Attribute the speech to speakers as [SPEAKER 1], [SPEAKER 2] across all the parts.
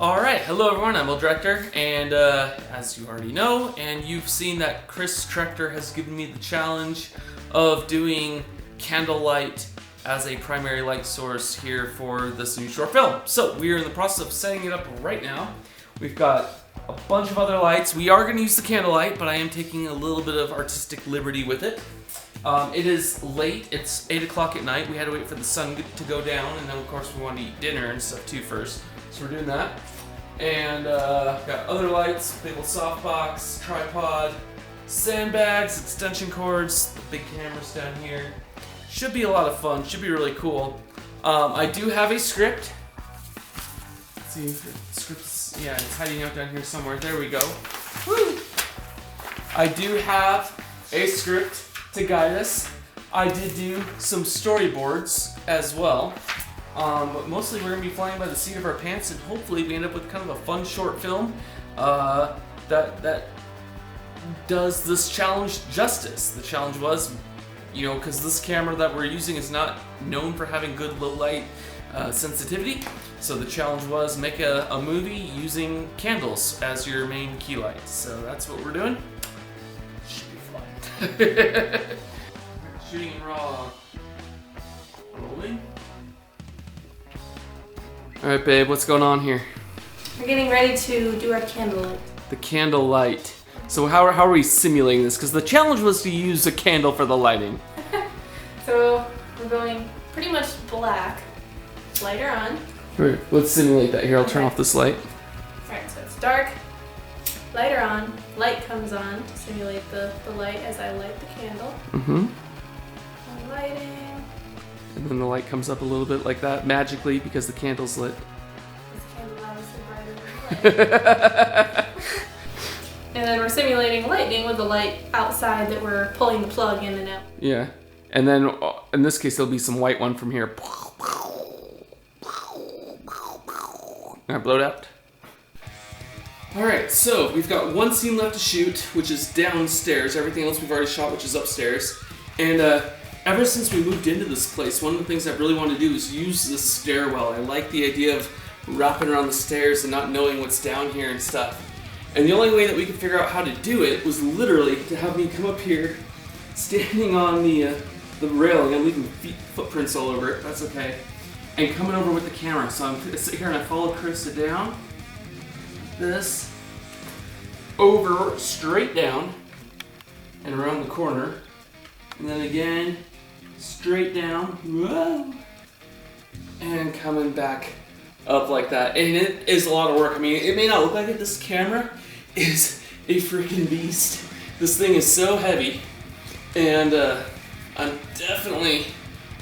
[SPEAKER 1] Alright, hello everyone, I'm Will Director, and as you already know, and you've seen that Chris Trechter has given me the challenge of doing candlelight as a primary light source here for this new short film. So we are in the process of setting it up right now. We've got a bunch of other lights. We are going to use the candlelight, but I am taking a little bit of artistic liberty with it. It is late, it's 8 o'clock at night. We had to wait for the sun to go down, and then of course we wanted to eat dinner and stuff too first. So we're doing that. And got other lights, big old softbox, tripod, sandbags, extension cords, the big cameras down here. Should be a lot of fun, should be really cool. I do have a script. Let's see if the script's, yeah, it's hiding out down here somewhere. There we go. Woo! I do have a script to guide us. I did do some storyboards as well. But mostly we're going to be flying by the seat of our pants, and hopefully we end up with kind of a fun short film that does this challenge justice. The challenge was, you know, because this camera that we're using is not known for having good low light sensitivity, so the challenge was make a movie using candles as your main key light. So that's what we're doing. Should be fun. Shooting in raw. Rolling. Alright babe, what's going on here?
[SPEAKER 2] We're getting ready to do our candlelight.
[SPEAKER 1] The candlelight. So how are we simulating this? Because the challenge was to use a candle for the lighting.
[SPEAKER 2] So we're going pretty much black. Lighter on.
[SPEAKER 1] Right, let's simulate that here. I'll turn off this light.
[SPEAKER 2] Alright, so it's dark, lighter on, light comes on to simulate the light as I light the candle.
[SPEAKER 1] Mm-hmm.
[SPEAKER 2] Lighting.
[SPEAKER 1] And then the light comes up a little bit like that, magically, because the candle's lit.
[SPEAKER 2] This candle obviously brighter than light. And then we're simulating lightning with the light outside that we're pulling the plug in and out.
[SPEAKER 1] Yeah. And then, in this case, there'll be some white one from here. Can I blow it out? Alright, so we've got one scene left to shoot, which is downstairs. Everything else we've already shot, which is upstairs. And, ever since we moved into this place, one of the things I really want to do is use this stairwell. I like the idea of wrapping around the stairs and not knowing what's down here and stuff. And the only way that we could figure out how to do it was literally to have me come up here, standing on the railing. I'm leaving footprints all over it, that's okay. And coming over with the camera. So I'm gonna sit here and I follow Krista down. This. Over, straight down, and around the corner. And then again, straight down, whoa, and coming back up like that. And it is a lot of work. I mean, it may not look like it. This camera is a freaking beast. This thing is so heavy, and I'm definitely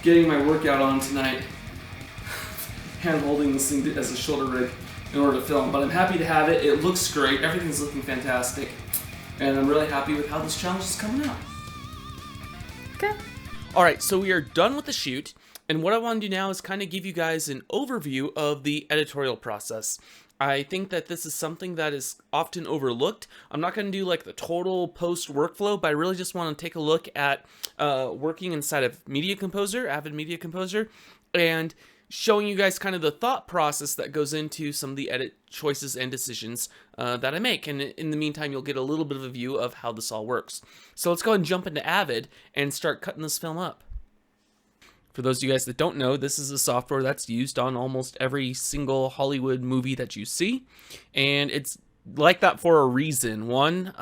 [SPEAKER 1] getting my workout on tonight, hand holding this thing as a shoulder rig in order to film. But I'm happy to have it. It looks great. Everything's looking fantastic, and I'm really happy with how this challenge is coming out. Okay. Alright, so we are done with the shoot, and what I want to do now is kind of give you guys an overview of the editorial process. I think that this is something that is often overlooked. I'm not going to do like the total post workflow, but I really just want to take a look at working inside of Media Composer, Avid Media Composer, and showing you guys kind of the thought process that goes into some of the edit choices and decisions that I make. And in the meantime, you'll get a little bit of a view of how this all works. So let's go ahead and jump into Avid and start cutting this film up. For those of you guys that don't know, this is a software that's used on almost every single Hollywood movie that you see. And it's like that for a reason. One,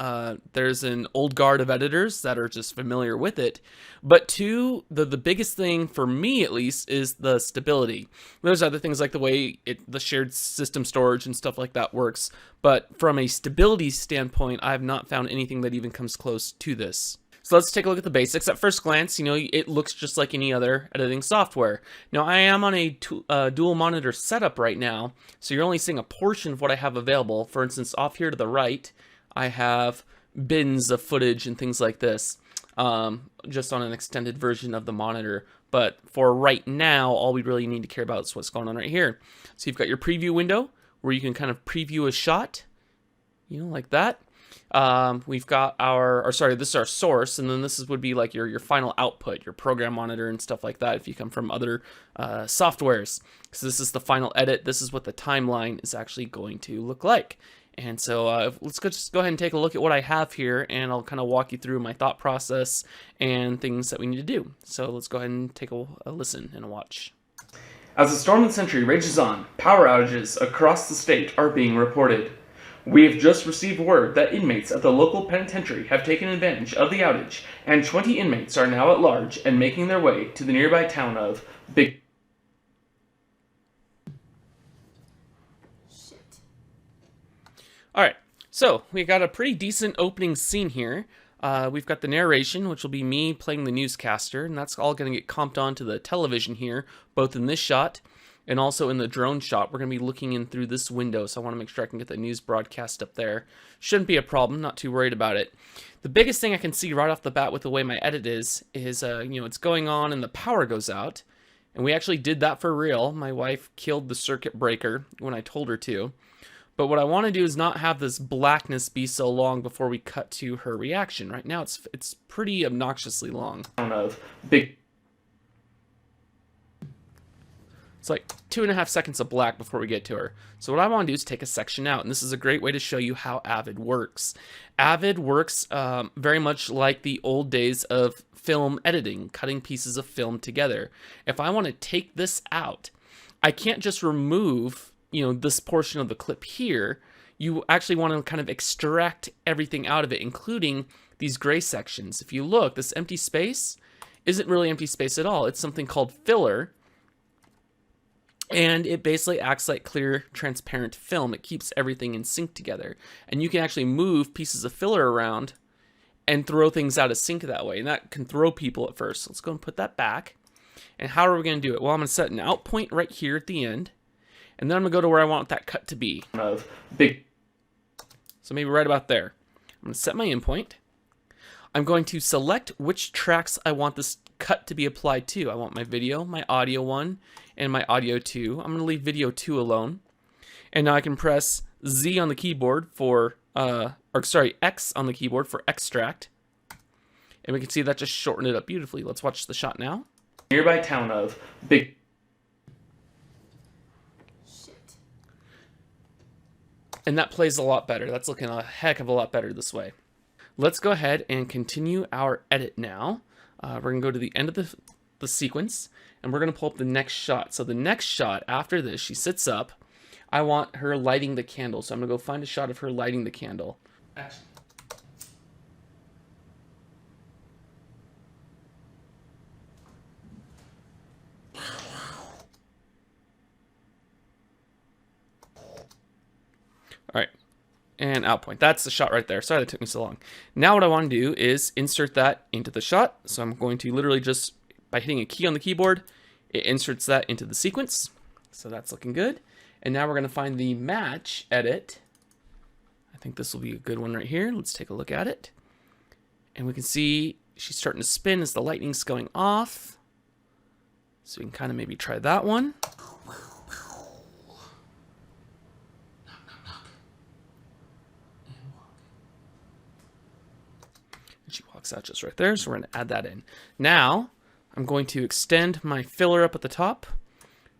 [SPEAKER 1] there's an old guard of editors that are just familiar with it. But two, the biggest thing for me at least is the stability. There's other things like the way the shared system storage and stuff like that works. But from a stability standpoint, I have not found anything that even comes close to this. So let's take a look at the basics. At first glance, you know, it looks just like any other editing software. Now, I am on a dual monitor setup right now, so you're only seeing a portion of what I have available. For instance, off here to the right, I have bins of footage and things like this, just on an extended version of the monitor. But for right now, all we really need to care about is what's going on right here. So you've got your preview window, where you can kind of preview a shot, you know, like that. We've got our, or sorry, this is our source, and then would be like your final output, your program monitor and stuff like that if you come from other softwares. So this is the final edit. This is what the timeline is actually going to look like. And so just go ahead and take a look at what I have here, and I'll kind of walk you through my thought process and things that we need to do. So let's go ahead and take a listen and a watch. As the storm of the century rages on, power outages across the state are being reported. We have just received word that inmates at the local penitentiary have taken advantage of the outage, and 20 inmates are now at large and making their way to the nearby town of Big... Alright, so we got a pretty decent opening scene here. We've got the narration, which will be me playing the newscaster, and that's all going to get comped onto the television here, both in this shot and also in the drone shot. We're going to be looking in through this window, so I want to make sure I can get the news broadcast up there. Shouldn't be a problem, not too worried about it. The biggest thing I can see right off the bat with the way my edit is it's going on and the power goes out. And we actually did that for real. My wife killed the circuit breaker when I told her to. But what I want to do is not have this blackness be so long before we cut to her reaction. Right now it's pretty obnoxiously long. It's like 2.5 seconds of black before we get to her. So what I want to do is take a section out, and this is a great way to show you how Avid works. Avid works very much like the old days of film editing, cutting pieces of film together. If I want to take this out, I can't just remove this portion of the clip here. You actually want to kind of extract everything out of it, including these gray sections. If you look, this empty space isn't really empty space at all. It's something called filler, and it basically acts like clear, transparent film. It keeps everything in sync together, and you can actually move pieces of filler around and throw things out of sync that way, and that can throw people at first. So let's go and put that back. And how are we going to do it? Well, I'm going to set an out point right here at the end, and then I'm going to go to where I want that cut to be. So maybe right about there. I'm going to set my in point. I'm going to select which tracks I want this cut to be applied to. I want my video, my audio 1, and my audio 2. I'm going to leave video 2 alone. And now I can press Z on the keyboard for, X on the keyboard for extract. And we can see that just shortened it up beautifully. Let's watch the shot now. Nearby town of Big... And that plays a lot better. That's looking a heck of a lot better this way. Let's go ahead and continue our edit now. We're going to go to the end of the sequence, and we're going to pull up the next shot. So the next shot after this, she sits up. I want her lighting the candle. So I'm going to go find a shot of her lighting the candle. Action. All right, and out point. That's the shot right there. Sorry that took me so long. Now what I want to do is insert that into the shot. So I'm going to literally just, by hitting a key on the keyboard, it inserts that into the sequence. So that's looking good. And now we're going to find the match edit. I think this will be a good one right here. Let's take a look at it. And we can see she's starting to spin as the lightning's going off. So we can kind of maybe try that one. She walks out just right there, so we're going to add that in. Now, I'm going to extend my filler up at the top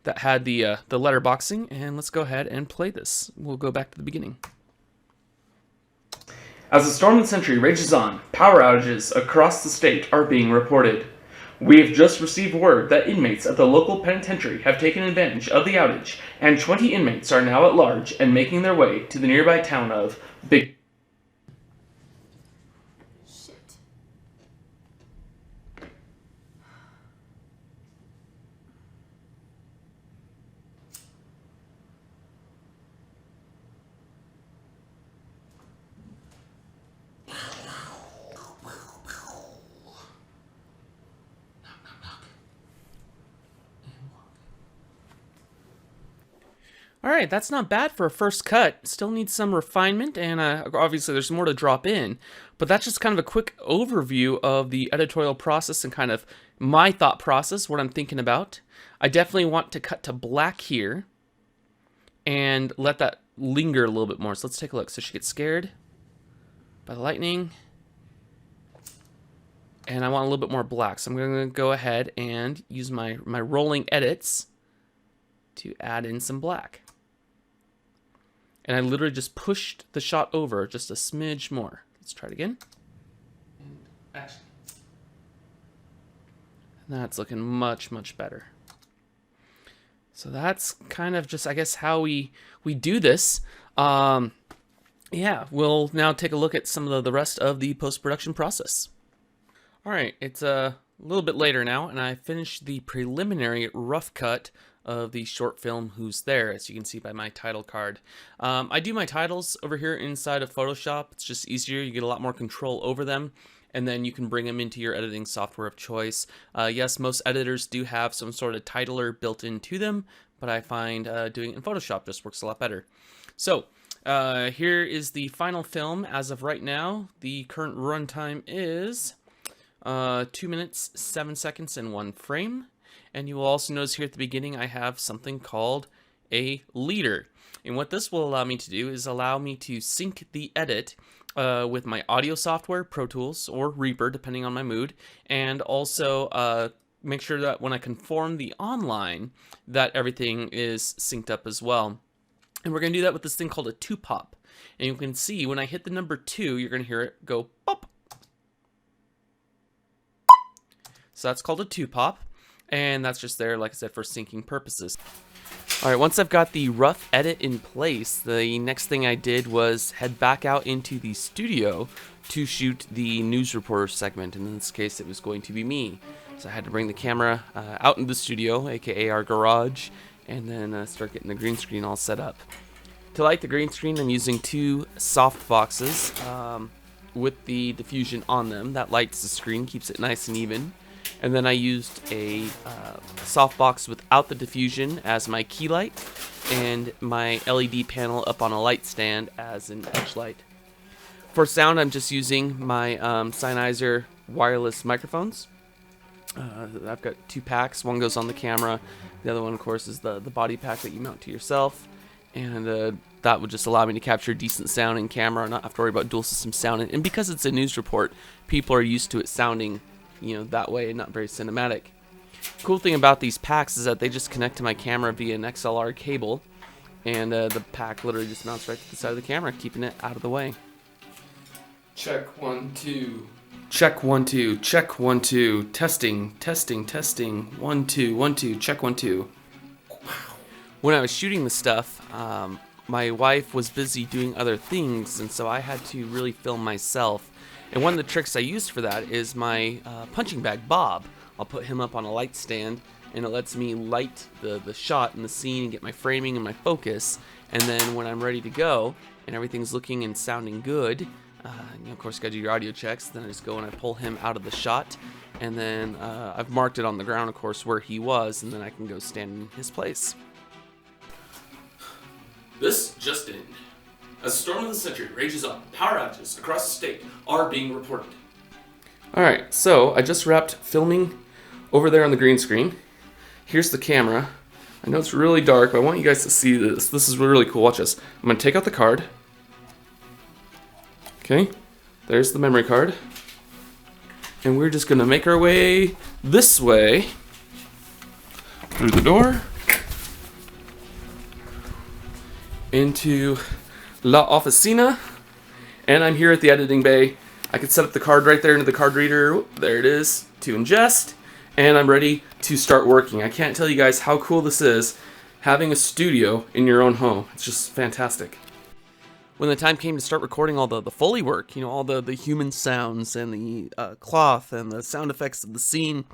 [SPEAKER 1] that had the letterboxing, and let's go ahead and play this. We'll go back to the beginning. As the storm of the century rages on, power outages across the state are being reported. We have just received word that inmates at the local penitentiary have taken advantage of the outage, and 20 inmates are now at large and making their way to the nearby town of Big... Alright, that's not bad for a first cut. Still needs some refinement, and obviously there's more to drop in. But that's just kind of a quick overview of the editorial process and kind of my thought process, what I'm thinking about. I definitely want to cut to black here and let that linger a little bit more. So let's take a look. So she gets scared. by the lightning. And I want a little bit more black, so I'm going to go ahead and use my rolling edits to add in some black. And I literally just pushed the shot over just a smidge more. Let's try it again. And action. That's looking much, much better. So that's kind of just, I guess, how we do this. Yeah, we'll now take a look at some of the rest of the post-production process. All right, it's a little bit later now, and I finished the preliminary rough cut of the short film Who's There, as you can see by my title card. I do my titles over here inside of Photoshop. It's just easier. You get a lot more control over them, and then you can bring them into your editing software of choice. Yes, most editors do have some sort of titler built into them, but I find doing it in Photoshop just works a lot better. So here is the final film as of right now. The current runtime is 2 minutes, 7 seconds, and 1 frame. And you will also notice here at the beginning I have something called a leader. And what this will allow me to do is allow me to sync the edit with my audio software, Pro Tools or Reaper, depending on my mood, and also make sure that when I conform the online, that everything is synced up as well. And we're going to do that with this thing called a 2-pop. And you can see when I hit the number 2, you're going to hear it go pop. So that's called a 2-pop, and that's just there, like I said, for syncing purposes. All right, once I've got the rough edit in place, the next thing I did was head back out into the studio to shoot the news reporter segment, and in this case, it was going to be me. So I had to bring the camera out in the studio, aka our garage, and then start getting the green screen all set up. To light the green screen, I'm using 2 soft boxes with the diffusion on them. That lights the screen, keeps it nice and even. And then I used a softbox without the diffusion as my key light, and my LED panel up on a light stand as an edge light. For sound, I'm just using my Sennheiser wireless microphones. I've got 2 packs. One goes on the camera. The other one, of course, is the body pack that you mount to yourself. And that would just allow me to capture decent sound in camera, not have to worry about dual system sound. And because it's a news report, people are used to it sounding, that way and not very cinematic. Cool thing about these packs is that they just connect to my camera via an XLR cable, and the pack literally just mounts right to the side of the camera, keeping it out of the way. Check 1 2. Check 1 2. Check 1 2. Testing, testing, testing. 1 2 1 2. Check 1 2. When I was shooting the stuff, my wife was busy doing other things, and so I had to really film myself. And one of the tricks I used for that is my punching bag, Bob. I'll put him up on a light stand, and it lets me light the shot and the scene and get my framing and my focus. And then when I'm ready to go and everything's looking and sounding good, of course, you gotta do your audio checks. Then I just go and I pull him out of the shot, and then I've marked it on the ground, of course, where he was, and then I can go stand in his place. This just in. As the storm of the century rages on, power outages across the state are being reported. Alright, so I just wrapped filming over there on the green screen. Here's the camera. I know it's really dark, but I want you guys to see this. This is really cool. Watch this. I'm going to take out the card. Okay, there's the memory card. And we're just going to make our way this way through the door into La Oficina, and I'm here at the editing bay. I can set up the card right there into the card reader. There it is, to ingest, and I'm ready to start working. I can't tell you guys how cool this is, having a studio in your own home. It's just fantastic. When the time came to start recording all the Foley work, all the human sounds and the cloth and the sound effects of the scene,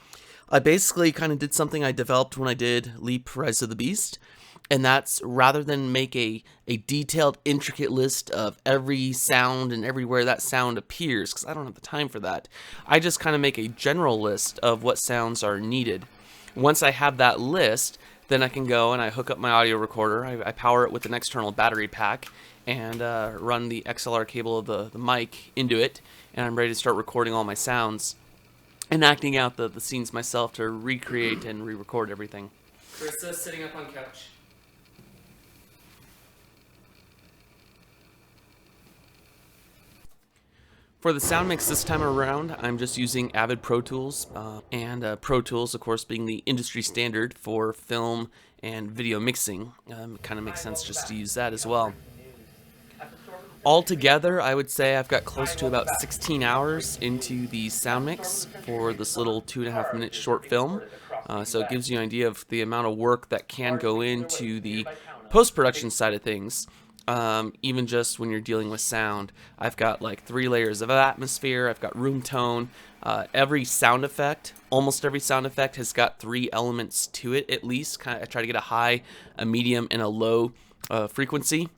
[SPEAKER 1] I basically kind of did something I developed when I did Leap Rise of the Beast. And that's, rather than make a detailed, intricate list of every sound and everywhere that sound appears, because I don't have the time for that, I just kind of make a general list of what sounds are needed. Once I have that list, then I can go and I hook up my audio recorder. I power it with an external battery pack and run the XLR cable of the mic into it, and I'm ready to start recording all my sounds and acting out the scenes myself to recreate and re-record everything. Krista's sitting up on couch. For the sound mix this time around, I'm just using Avid Pro Tools, and Pro Tools, of course, being the industry standard for film and video mixing. It kind of makes sense just to use that as well. Altogether, I would say I've got close to about 16 hours into the sound mix for this little 2.5-minute short film. So it gives you an idea of the amount of work that can go into the post-production side of things. Even just when you're dealing with sound, I've got like 3 layers of atmosphere, I've got room tone, every sound effect, almost every sound effect has got 3 elements to it at least. I try to get a high, a medium, and a low frequency,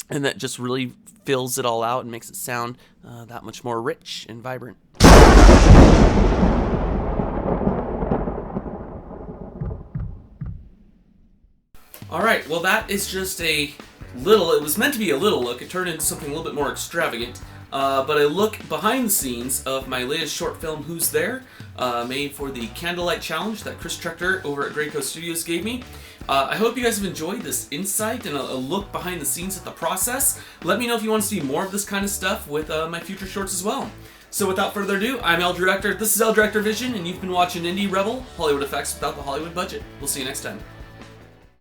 [SPEAKER 1] and that just really fills it all out and makes it sound that much more rich and vibrant. Alright, well that is just it was meant to be a little look, it turned into something a little bit more extravagant, but a look behind the scenes of my latest short film, Who's There?, made for the Candlelight Challenge that Chris Trechter over at Grey Coast Studios gave me. I hope you guys have enjoyed this insight and a look behind the scenes at the process. Let me know if you want to see more of this kind of stuff with my future shorts as well. So without further ado, I'm El Director, this is El Director Vision, and you've been watching Indie Rebel, Hollywood Effects without the Hollywood budget. We'll see you next time.